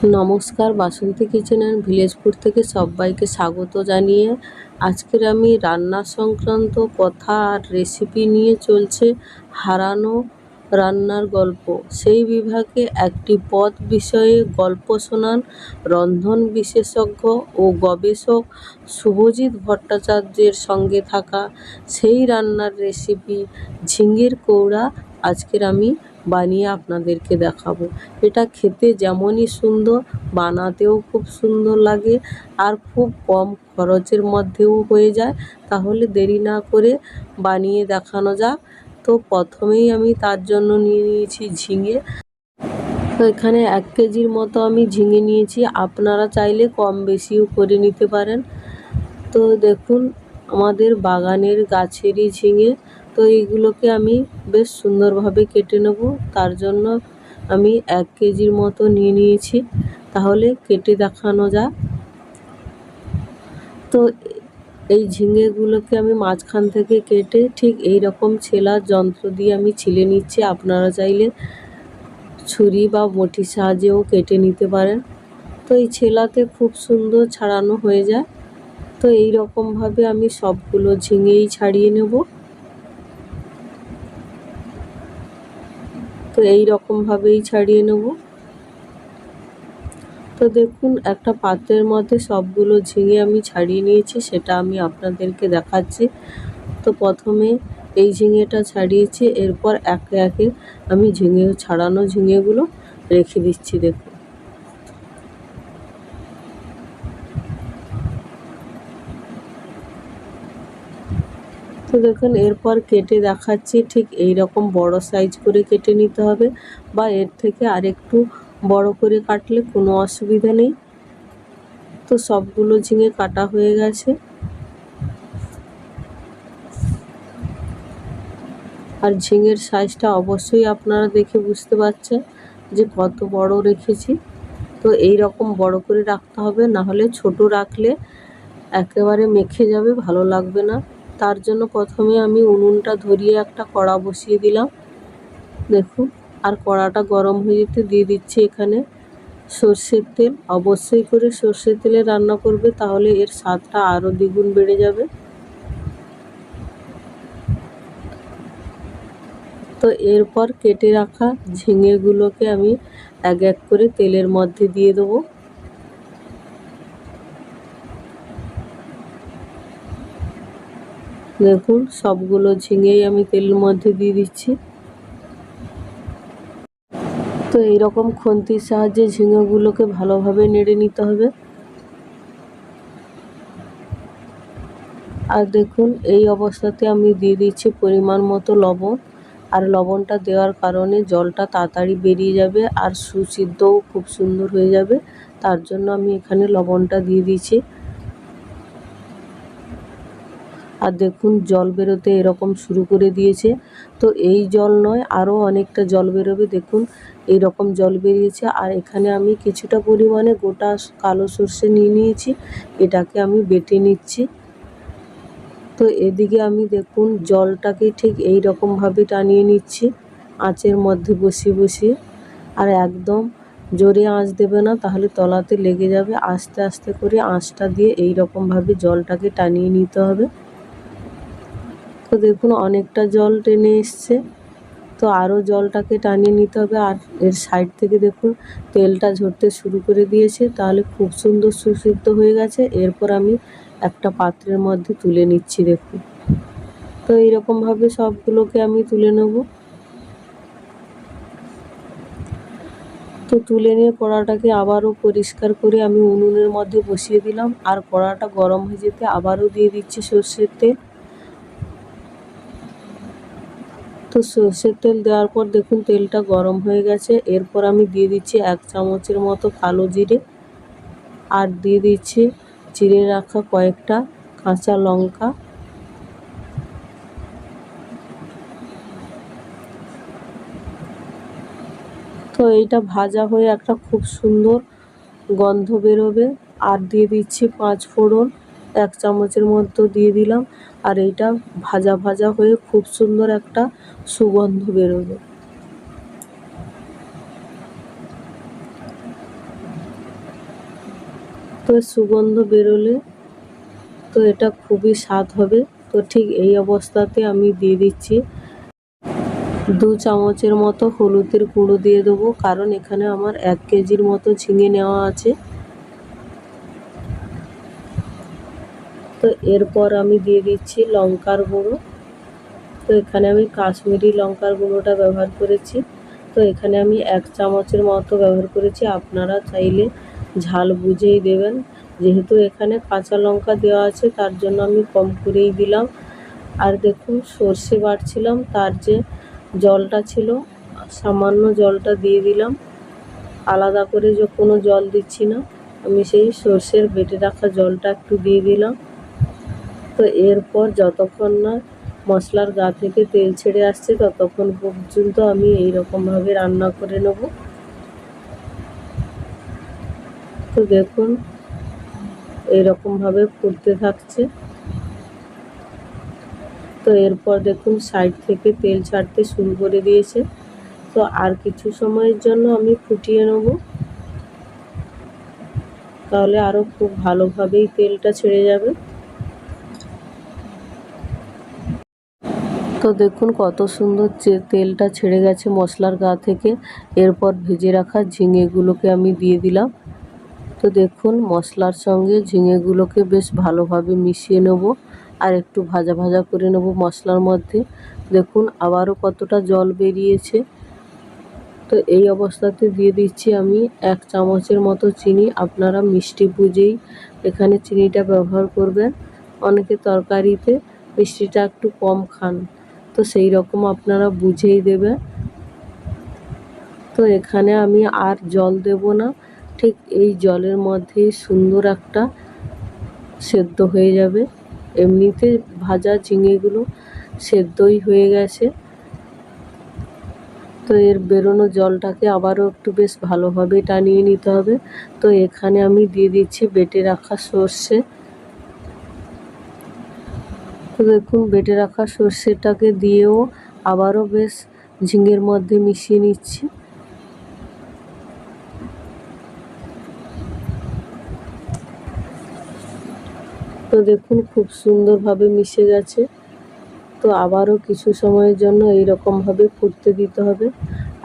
নমস্কার, বাসন্তী kitchen and village food থেকে সবাইকে স্বাগত জানিয়ে আজকের আমি রান্না সংক্রান্ত কথা আর রেসিপি নিয়ে চলছে হারানো রান্নার গল্প। সেই বিভাগে একটি পদ বিষয়ে গল্প শোনান রন্ধন বিশেষজ্ঞ ও গবেষক শুভজিৎ ভট্টাচার্যের সঙ্গে থাকা সেই রান্নার রেসিপি ঝিঙের কৌড়া আজকের আমি বানিয়ে আপনাদেরকে দেখাবো। এটা খেতে যেমনই সুন্দর, বানাতেও খুব সুন্দর লাগে আর খুব কম খরচের মধ্যেও হয়ে যায়। তাহলে দেরি না করে বানিয়ে দেখানো যাক। তো প্রথমেই আমি তার জন্য নিয়ে নিয়েছি ঝিঙে। তো এখানে 1 কেজির মতো আমি ঝিঙে নিয়েছি, আপনারা চাইলে কম বেশিও করে নিতে পারেন। তো দেখুন, আমাদের বাগানের গাছেরই ঝিঙে। তো এইগুলোকে আমি বেশ সুন্দরভাবে কেটে নেব। তার জন্য আমি 1 কেজির মতো নিয়ে নিয়েছি। তাহলে কেটে দেখানো যাক। তো এই ঝিঙেগুলোকে আমি মাঝখান থেকে কেটে ঠিক এই রকম ছেলার যন্ত্র দিয়ে আমি ছিলে নিচ্ছি। আপনারা চাইলে ছুরি বা বটির সাহায্যেও কেটে নিতে পারেন। তো এই ছেলাতে খুব সুন্দর ছাড়ানো হয়ে যায়। তো এই রকমভাবে আমি সবগুলো ঝিঙেই ছাড়িয়ে নেব। তো এই রকমভাবেই ছাড়িয়ে নেব। তো দেখুন, একটা পাত্রের মধ্যে সবগুলো ঝিঙে আমি ছাড়িয়ে নিয়েছি, সেটা আমি আপনাদেরকে দেখাচ্ছি। তো প্রথমে এই ঝিঙেটা ছাড়িয়েছি, এরপর একে একে আমি ছাড়ানো ঝিঙেগুলো রেখে দিচ্ছি। দেখুন, তো দেখুন এরপর কেটে দেখাচ্ছি। ঠিক এই রকম বড় সাইজ করে কেটে নিতে হবে, বা এর থেকে আরেকটু বড় করে কাটলে কোনো অসুবিধা নেই। তো সবগুলো ঝিঙে কাটা হয়ে গেছে। আর ঝিঙের সাইজটা অবশ্যই আপনারা দেখে বুঝতে পারছেন যে কত বড় রেখেছি। তো এই রকম বড় করে রাখতে হবে, না হলে ছোট রাখলে একেবারে মেখে যাবে, ভালো লাগবে না। তার জন্য প্রথমে আমি উনুনটা ধরিয়ে একটা কড়া বসিয়ে দিলাম। দেখুন, আর কড়াটা গরম হয়ে যেতে দিয়ে দিচ্ছি এখানে সর্ষের তেল। অবশ্যই করে সর্ষের তেলে রান্না করবে, তাহলে এর স্বাদটা আরও দ্বিগুণ বেড়ে যাবে। তো এরপর কেটে রাখা ঝিঙেগুলোকে আমি এক এক করে তেলের মধ্যে দিয়ে দেবো। দেখুন, সবগুলো ঝিঙেই আমি তেলের মধ্যে দিয়ে দিচ্ছি। তো এইরকম খুন্তির সাহায্যে ঝিঙেগুলোকে ভালোভাবে নেড়ে নিতে হবে। আর দেখুন, এই অবস্থাতে আমি দিয়ে দিচ্ছি পরিমাণ মতো লবণ। আর লবণটা দেওয়ার কারণে জলটা তাড়াতাড়ি বেরিয়ে যাবে আর সুসিদ্ধও খুব সুন্দর হয়ে যাবে। তার জন্য আমি এখানে লবণটা দিয়ে দিচ্ছি। আর দেখুন, জল বেরোতে এরকম শুরু করে দিয়েছে। তো এই জল নয়, আরও অনেকটা জল বেরোবে। দেখুন, এই রকম জল বেরিয়েছে। আর এখানে আমি কিছুটা পরিমাণে গোটা কালো সর্ষে নিয়ে নিয়েছি, এটাকে আমি বেটে নিচ্ছি। তো এদিকে আমি দেখুন জলটাকে ঠিক এই রকমভাবে টানিয়ে নিচ্ছি আঁচের মধ্যে বসিয়ে বসিয়ে। আর একদম জোরে আঁচ দেবে না, তাহলে তলাতে লেগে যাবে। আস্তে আস্তে করে আঁচটা দিয়ে এই রকমভাবে জলটাকে টানিয়ে নিতে হবে। তো দেখুন, অনেকটা জল টেনে এসছে। তো আরও জলটাকে টানিয়ে নিতে হবে। আর এর সাইড থেকে দেখুন তেলটা ঝরতে শুরু করে দিয়েছে, তাহলে খুব সুন্দর সুসিদ্ধ হয়ে গেছে। এরপর আমি একটা পাত্রের মধ্যে তুলে নিচ্ছি। দেখুন, তো এইরকমভাবে সবগুলোকে আমি তুলে নেব। তো তুলে নিয়ে কড়াটাকে আবারও পরিষ্কার করে আমি উনুনের মধ্যে বসিয়ে দিলাম। আর কড়াটা গরম হয়ে যেতে আবারও দিয়ে দিচ্ছি সর্ষের তেল। তো সর্ষের তেল দেওয়ার পর দেখুন তেলটা গরম হয়ে গেছে। এরপর আমি দিয়ে দিচ্ছি 1 চামচের মতো কালো জিরে। আর দিয়ে দিচ্ছি চিড়ে রাখা কয়েকটা কাঁচা লঙ্কা। তো এইটা ভাজা হয়ে একটা খুব সুন্দর গন্ধ বেরোবে। আর দিয়ে দিচ্ছি 5 ফোড়ন, 1 চামচের মতো দিয়ে দিলাম। আর এইটা ভাজা ভাজা হয়ে খুব সুন্দর একটা সুগন্ধ বেরোবে। তো সুগন্ধ বেরোলে তো এটা খুবই স্বাদ হবে। তো ঠিক এই অবস্থাতে আমি দিয়ে দিচ্ছি 2 চামচের মতো হলুদের গুঁড়ো দিয়ে দেবো, কারণ এখানে আমার 1 কেজির মতো ঝিঙে নেওয়া আছে। তো এরপর আমি দিয়ে দিচ্ছি লঙ্কার গুঁড়ো। তো এখানে আমি কাশ্মীরি লঙ্কার গুঁড়োটা ব্যবহার করেছি। তো এখানে আমি 1 চামচের মতো ব্যবহার করেছি, আপনারা চাইলে ঝাল বুঝেই দেবেন। যেহেতু এখানে কাঁচা লঙ্কা দেওয়া আছে তার জন্য আমি কম করেই দিলাম। আর দেখুন সর্ষে বাটছিলাম, তার যে জলটা ছিল সামান্য জলটা দিয়ে দিলাম, আলাদা করে যে কোনো জল দিচ্ছি না, আমি সেই সর্ষের বেটে রাখা জলটা একটু দিয়ে দিলাম। তো এরপর যতক্ষণ না মশলার গা থেকে তেল ছেড়ে আসছে ততক্ষণ পর্যন্ত আমি এইরকমভাবে রান্না করে নেব। তো দেখুন এইরকমভাবে ফুটতে থাকছে। তো এরপর দেখুন সাইড থেকে তেল ছাড়তে শুরু করে দিয়েছে। তো আর কিছু সময়ের জন্য আমি ফুটিয়ে নেব, তাহলে আরও খুব ভালোভাবেই তেলটা ছেড়ে যাবে। তো দেখুন কত সুন্দর তেলটা ছেড়ে গেছে মশলার গা থেকে। এরপর ভেজে রাখা ঝিঙেগুলোকে আমি দিয়ে দিলাম। তো দেখুন মশলার সঙ্গে ঝিঙেগুলোকে বেশ ভালোভাবে মিশিয়ে নেব আর একটু ভাজা ভাজা করে নেব মশলার মধ্যে। দেখুন আবারও কতটা জল বেরিয়েছে। তো এই অবস্থাতে দিয়ে দিচ্ছি আমি 1 চামচের মতো চিনি। আপনারা মিষ্টি বুঝেই এখানে চিনিটা ব্যবহার করবেন। অনেকে তরকারিতে মিষ্টিটা একটু কম খান, তো সেই রকম আপনারা বুঝেই দেবেন। তো এখানে আমি আর জল দেব না, ঠিক এই জলের মধ্যেই সুন্দর একটা সেদ্ধ হয়ে যাবে। এমনিতে ভাজা ঝিঙেগুলো সেদ্ধই হয়ে গেছে। তো এর বেরোনো জলটাকে আবারও একটু বেশ ভালোভাবে টানিয়ে নিতে হবে। তো এখানে আমি দিয়ে দিচ্ছি বেটে রাখা সর্ষে। তো দেখুন বেটে রাখা সর্ষেটাকে দিয়েও আবারও বেশ ঝিঙের মধ্যে মিশিয়ে নিচ্ছি। তো দেখুন খুব সুন্দরভাবে মিশে গেছে। তো আবারও কিছু সময়ের জন্য এইরকমভাবে ফুটতে দিতে হবে।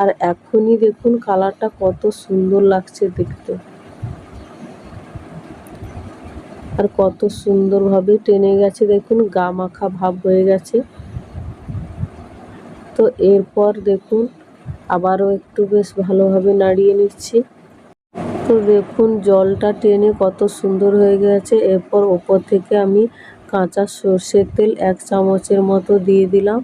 আর এখনই দেখুন কালারটা কত সুন্দর লাগছে দেখতে, আর কত সুন্দরভাবে টেনে গেছে, দেখুন গা মাখা ভাব হয়ে গেছে। তো এরপর দেখুন আবারও একটু বেশ ভালোভাবে নাড়িয়ে নিচ্ছি। তো দেখুন জলটা টেনে কত সুন্দর হয়ে গেছে। এরপর ওপর থেকে আমি কাঁচা সর্ষের তেল 1 চামচের মতো দিয়ে দিলাম।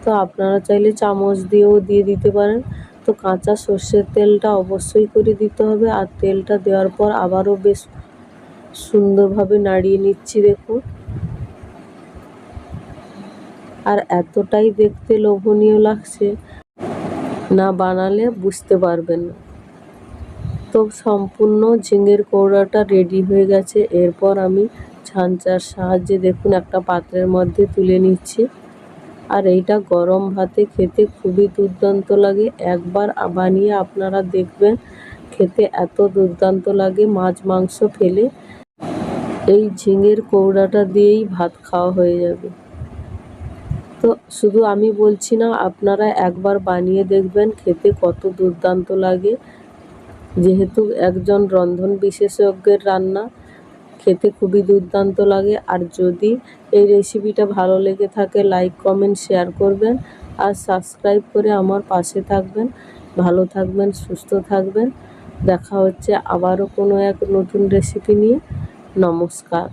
তো আপনারা চাইলে চামচ দিয়েও দিয়ে দিতে পারেন। তো কাঁচা সর্ষের তেলটা অবশ্যই করে দিতে হবে। আর তেলটা দেওয়ার পর আবারও বেশ সুন্দরভাবে নাড়িয়ে নিচ্ছি দেখুন। আর এতটাই দেখতে লোভনীয় লাগছে, না বানালে বুঝতে পারবেন না। তো সম্পূর্ণ ঝিঙের কোড়াটা রেডি হয়ে গেছে। এরপর আমি ছাঁচার সাহায্যে দেখুন একটা পাত্রের মধ্যে তুলে নিচ্ছি। আর এইটা গরম ভাতে খেতে খুবই দুর্দান্ত লাগে। একবার বানিয়ে আপনারা দেখবেন, খেতে এত দুর্দান্ত লাগে মাছ মাংস ফেলে এই ঝিঙের কোড়াটা দিয়েই ভাত খাওয়া হয়ে যাবে। তো শুধু আমি বলছি না, আপনারা একবার বানিয়ে দেখবেন খেতে কত দুর্দান্ত লাগে। যেহেতু একজন রন্ধন বিশেষজ্ঞের রান্না, খেতে খুবই দুর্দান্ত লাগে। আর যদি এই রেসিপিটা ভালো লেগে থাকে লাইক কমেন্ট শেয়ার করবেন আর সাবস্ক্রাইব করে আমার পাশে থাকবেন। ভালো থাকবেন, সুস্থ থাকবেন। দেখা হচ্ছে আবারও কোনো এক নতুন রেসিপি নিয়ে। নমস্কার,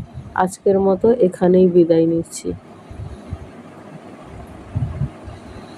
আজকের মতো এখানেই বিদায় নিচ্ছি।